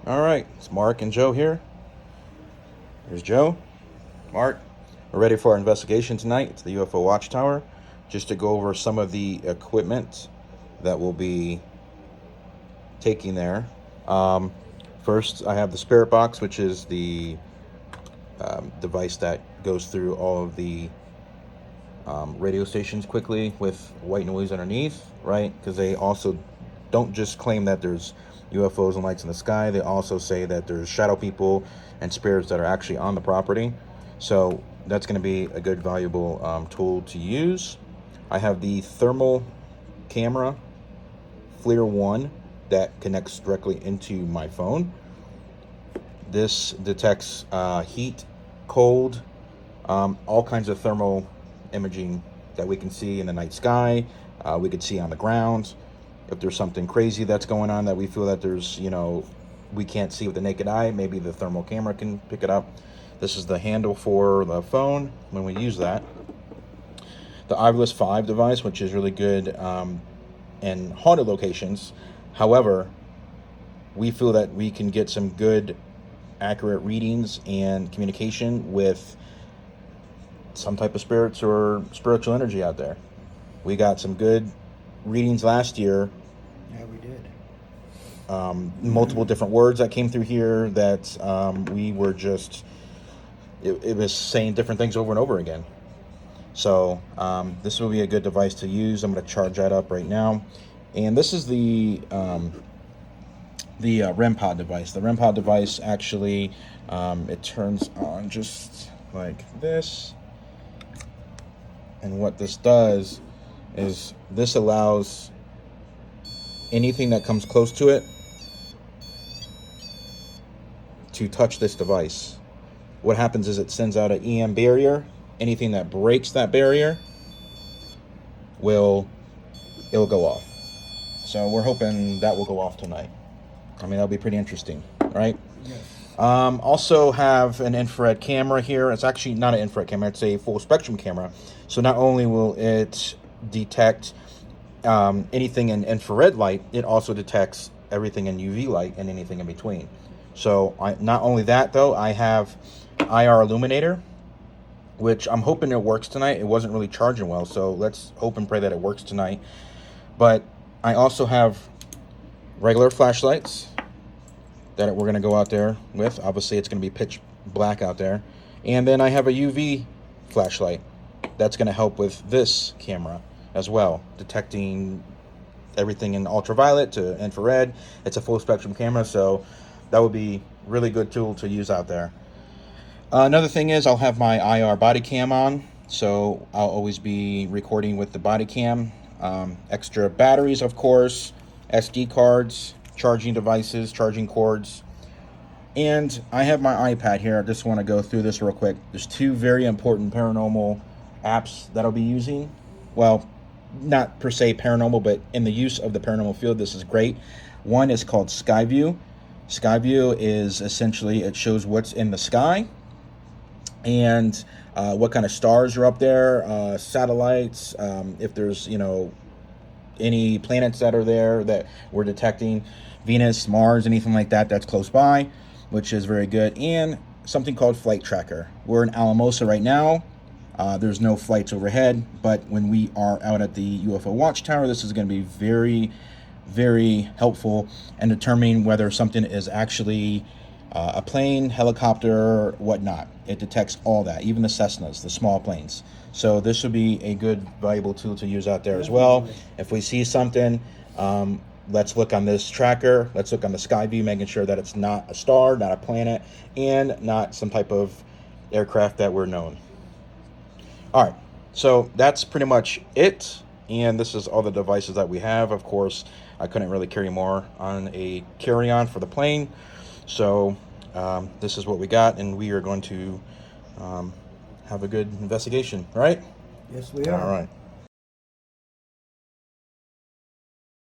All right, it's Mark and Joe here. Here's Joe. Mark, we're ready for our investigation tonight. It's the UFO Watchtower. Just to go over some of the equipment that we'll be taking there. Um, First, I have the spirit box, which is the device that goes through all of the radio stations quickly with white noise underneath, right? Because they also don't just claim that there's UFOs and lights in the sky. They also say that there's shadow people and spirits that are actually on the property. So that's going to be a good, valuable tool to use. I have the thermal camera, FLIR 1, that connects directly into my phone. This detects heat, cold, all kinds of thermal imaging that we can see in the night sky. We could see on the ground. If there's something crazy that's going on that we feel that there's, we can't see with the naked eye, maybe the thermal camera can pick it up. This is the handle for the phone when we use that. The Ovilus 5 device, which is really good in haunted locations. However, we feel that we can get some good, accurate readings and communication with some type of spirits or spiritual energy out there. We got some good readings last year. Yeah, we did. Multiple different words that came through here that we were just, it was saying different things over and over again. So this will be a good device to use. I'm going to charge that up right now. And this is the REM pod device. The REM pod device actually, it turns on just like this. And what this does is this allows anything that comes close to it to touch this device. What happens is it sends out an EM barrier. Anything that breaks that barrier it'll go off. So we're hoping that will go off tonight. I mean, that'll be pretty interesting, right? Yes. Also have an infrared camera here. It's actually not an infrared camera, it's a full spectrum camera. So not only will it detect anything in infrared light, it also detects everything in UV light and anything in between. So not only that though, I have IR illuminator, which I'm hoping it works tonight. It wasn't really charging well, so let's hope and pray that it works tonight. But I also have regular flashlights that we're going to go out there with. Obviously, it's going to be pitch black out there. And then I have a UV flashlight that's going to help with this camera as well, detecting everything in ultraviolet to infrared. It's a full spectrum camera, so that would be a really good tool to use out there. Another thing is I'll have my IR body cam on, so I'll always be recording with the body cam. Extra batteries, of course, SD cards, charging devices, charging cords. And I have my iPad here. I just want to go through this real quick. There's two very important paranormal apps that I'll be using. Well, not per se paranormal, but in the use of the paranormal field, this is great. One is called Skyview. Skyview is essentially, it shows what's in the sky and what kind of stars are up there, satellites, if there's, any planets that are there that we're detecting, Venus, Mars, anything like that that's close by, which is very good. And something called Flight Tracker. We're in Alamosa right now. There's no flights overhead, but when we are out at the UFO Watchtower, this is going to be very, very helpful in determining whether something is actually a plane, helicopter, whatnot. It detects all that, even the Cessnas, the small planes. So this would be a good, valuable tool to use out there as well. If we see something, let's look on this tracker. Let's look on the Skyview, making sure that it's not a star, not a planet, and not some type of aircraft that we're known. All right, so that's pretty much it. And this is all the devices that we have. Of course, I couldn't really carry more on a carry-on for the plane. So this is what we got, and we are going to have a good investigation, right? Yes, we are. All right.